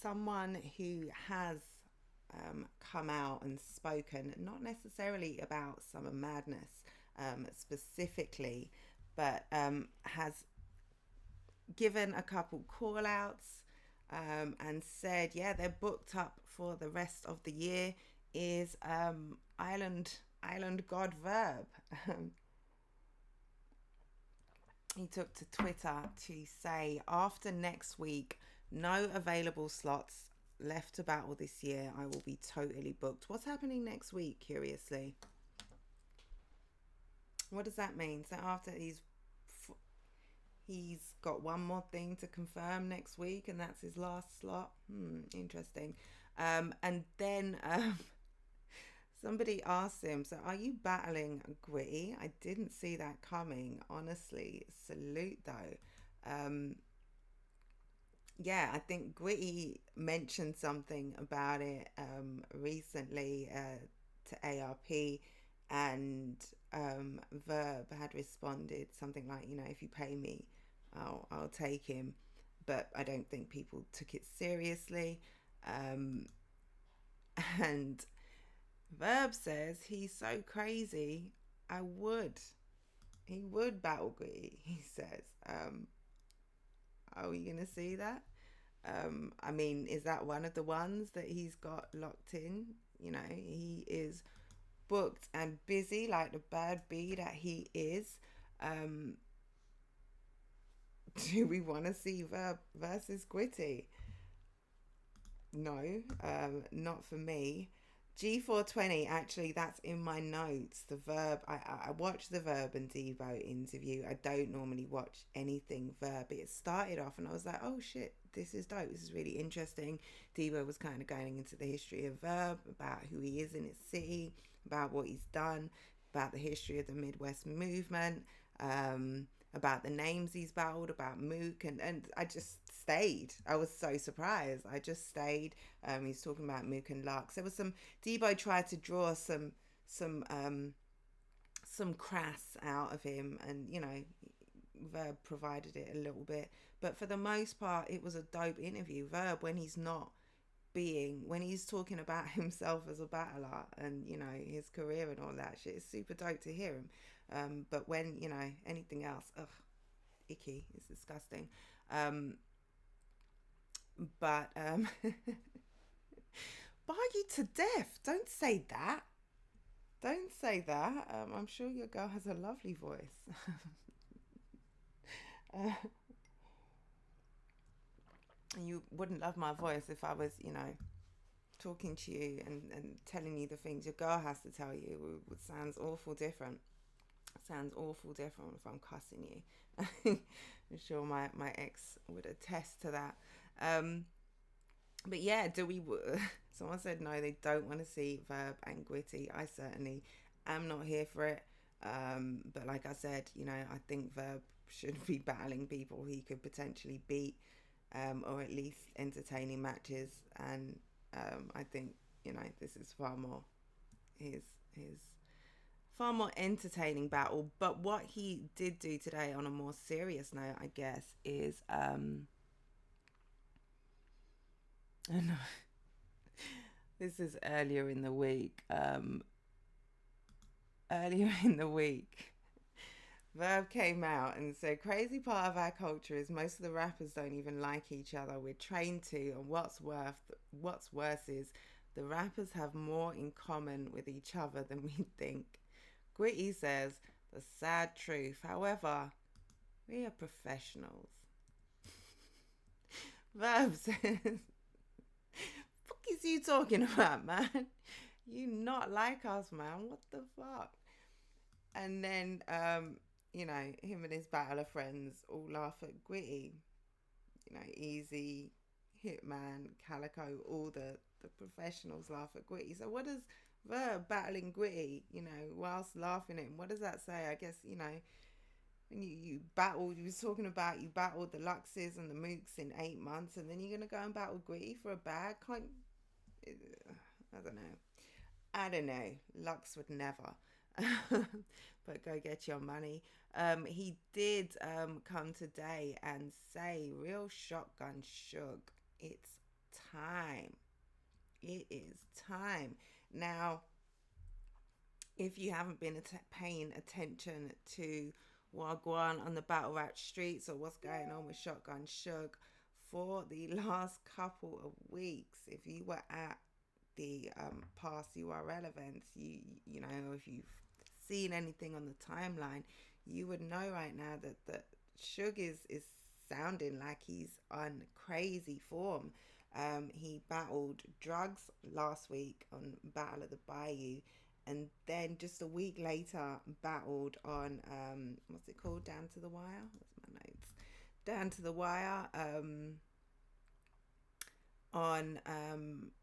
someone who has come out and spoken, not necessarily about Summer Madness specifically, but has given a couple call outs and said, yeah, they're booked up for the rest of the year, is Island God Verb. He took to Twitter to say, after next week, no available slots left to battle this year. I will be totally booked. What's happening next week, curiously? What does that mean? So after he's got one more thing to confirm next week, and that's his last slot. Interesting. And then somebody asked him, so are you battling Gwitty? I didn't see that coming, honestly. Salute, though. Yeah, I think Gwitty mentioned something about it recently to ARP, and Verb had responded something like, if you pay me, I'll take him. But I don't think people took it seriously. And Verb says he's so crazy, he would battle Gwitty, he says. Are we going to see that? I mean, is that one of the ones that he's got locked in? He is booked and busy like the bad bee that he is. Do we want to see Verb versus Gwitty? No, not for me. G420, actually, that's in my notes. The Verb, I watched the Verb and Devo interview. I don't normally watch anything Verb. It started off and I was like, oh shit, this is dope. This is really interesting. Devo was kind of going into the history of Verb, about who he is in his city, about what he's done, about the history of the Midwest movement, about the names he's battled, about Mook, and I just stayed. I was so surprised. I just stayed. He's talking about Mook and Lux. There was some Debo tried to draw some crass out of him, and Verb provided it a little bit, but for the most part, it was a dope interview. Verb, when he's talking about himself as a battler and his career and all that shit, it's super dope to hear him. But when anything else, icky, it's disgusting. But bar you to death. Don't say that. Don't say that. I'm sure your girl has a lovely voice. And you wouldn't love my voice if I was, talking to you and telling you the things your girl has to tell you. It sounds awful different. Sounds awful different if I'm cussing you. I'm sure my ex would attest to that. But yeah, someone said no, they don't want to see Verb and Gwitty. I certainly am not here for it. But like I said, I think Verb should be battling people he could potentially beat, or at least entertaining matches. And I think this is far more his far more entertaining battle. But what he did do today, on a more serious note, I guess, is this is earlier in the week. Verb came out and said, crazy part of our culture is most of the rappers don't even like each other. We're trained to, and what's worse is the rappers have more in common with each other than we think. Gwitty says, the sad truth. However, we are professionals. Verb says, fuck is you talking about, man? You not like us, man. What the fuck? And then him and his battler friends all laugh at Gwitty. Easy, Hitman, Calico, all the professionals laugh at Gwitty. So what does Verb battling Gwitty, whilst laughing at him, what does that say? I guess, when you battled, you was talking about you battled the Luxes and the Mooks in 8 months, and then you're going to go and battle Gwitty for a bag? I don't know. Lux would never. But go get your money. He did come today and say, real shotgun Suge, it's time. It is time. Now, if you haven't been paying attention to Wagwan on the Battle Rap streets or what's going on with Shotgun Suge for the last couple of weeks, if you were at the past URL events, you know, if you've seen anything on the timeline, you would know right now that Suge is sounding like he's on crazy form. He battled Drugs last week on Battle of the Bayou, and then just a week later battled on what's it called, Down to the Wire. What's my notes? Down to the Wire.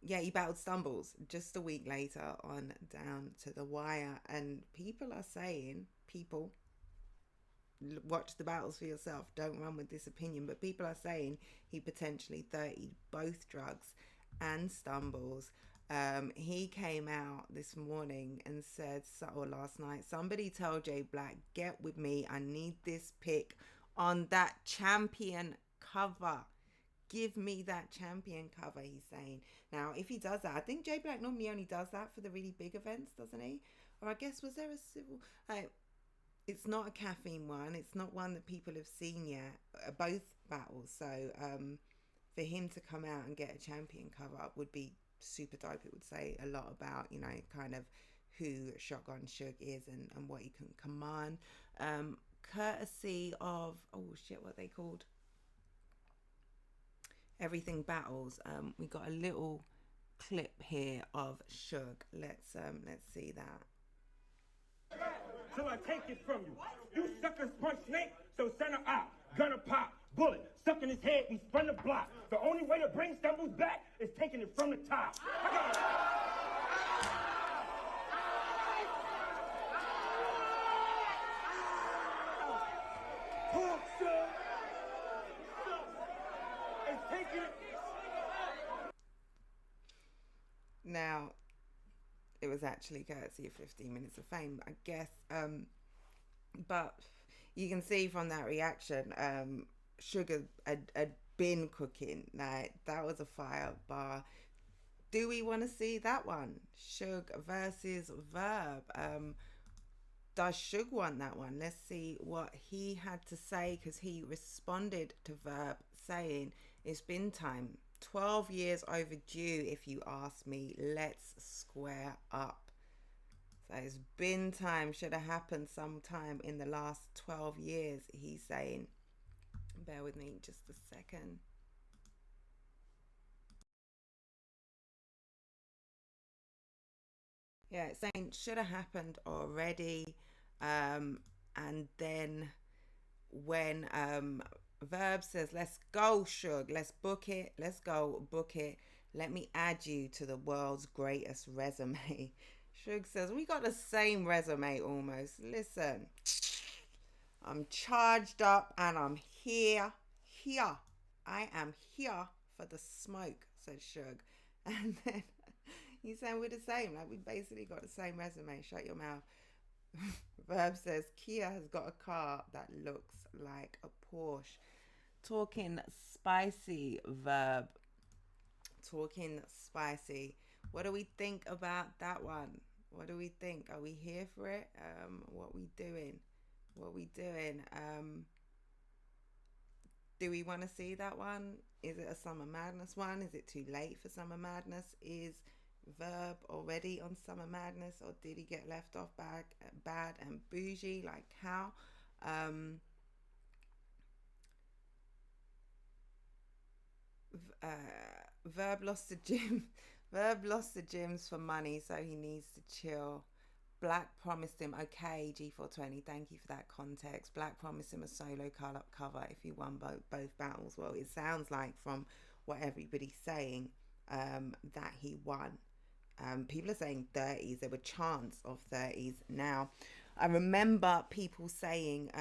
He battled Stumbles just a week later on Down to the Wire, and people are saying, watch the battles for yourself, don't run with this opinion, but people are saying he potentially 30'd both Drugs and Stumbles. He came out this morning and said, or last night, somebody tell Jay Black, get with me, I need this pick on that champion cover. Give me that champion cover, he's saying. Now, if he does that, I think Jay Black normally only does that for the really big events, doesn't he? Or I guess, was there a civil... it's not a caffeine one. It's not one that people have seen yet. Both battles. So for him to come out and get a champion cover up would be super dope. It would say a lot about, you know, kind of who Shotgun Suge is and what he can command. Courtesy of, oh shit, what are they called? Everything Battles. We got a little clip here of Suge. Let's see that. Till I take it from you. You suckers punch snake, so send her out. Gonna pop, bullet, stuck in his head, we spun the block. The only way to bring Stumbles back is taking it from the top. Now, it was actually courtesy of 15 Minutes of Fame, I guess. But you can see from that reaction, Suge had been cooking. Like, that was a fire bar. Do we want to see that one? Suge versus Verb. Does Suge want that one? Let's see what he had to say, because he responded to Verb saying, it's been time. 12 years overdue, if you ask me. Let's square up. So it's been time. Should have happened sometime in the last 12 years, he's saying. Bear with me just a second. Yeah, it's saying should have happened already. And then when Verb says, let's go, Suge, let's book it, let's go, book it, let me add you to the world's greatest resume. Suge says, we got the same resume almost. Listen, I'm charged up and I'm here. I am here for the smoke, said Suge. And then he's saying we're the same, like we basically got the same resume. Shut your mouth. Verb says Kia has got a car that looks like a Porsche. Talking spicy, Verb. Talking spicy. What do we think about that one? What do we think? Are we here for it? What we doing? Do we want to see that one? Is it a Summer Madness one? Is it too late for Summer Madness? Is Verb already on Summer Madness, or did he get left off bad and bougie? Like how? Verb lost the gym. Verb lost the gyms for money, so he needs to chill. Black promised him, okay, G420, thank you for that context. Black promised him a solo cover if he won both battles. Well, it sounds like from what everybody's saying that he won. People are saying 30s. There were chants of 30s. Now, I remember people saying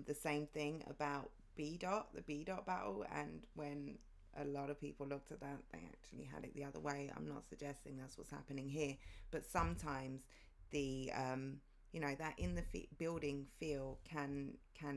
the same thing about the B Dot battle, and when a lot of people looked at that, they actually had it the other way. I'm not suggesting that's what's happening here, but sometimes the that in the building feel can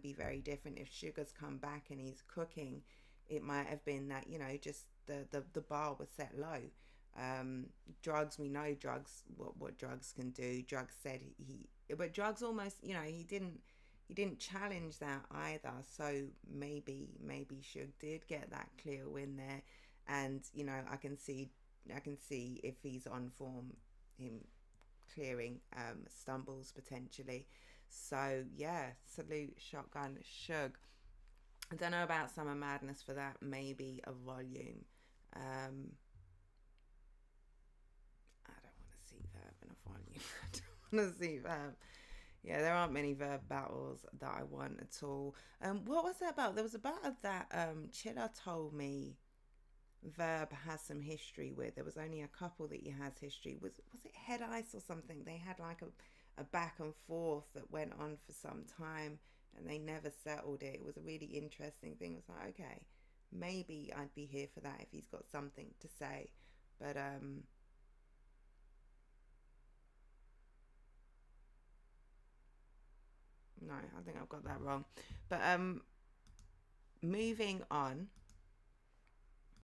be very different. If Sugar's come back and he's cooking, it might have been that, you know, just the bar was set low. Drugs, we know drugs, what drugs can do. Drugs said but drugs almost, you know, he didn't challenge that either. So maybe Suge did get that clear win there, and you know, I can see if he's on form, him clearing stumbles potentially. So yeah, salute Shotgun Suge. I don't know about Summer Madness for that. Maybe a volume. I don't want to see Verb in a volume. I don't want to see Verb. Yeah, there aren't many Verb battles that I want at all. What was that about? There was a battle that Chilla told me Verb has some history with. There was only a couple that he has history. Was it Head Ice or something? They had like a back and forth that went on for some time, and they never settled it. It was a really interesting thing. It was like, okay, maybe I'd be here for that if he's got something to say. But no, I think I've got that wrong. But moving on.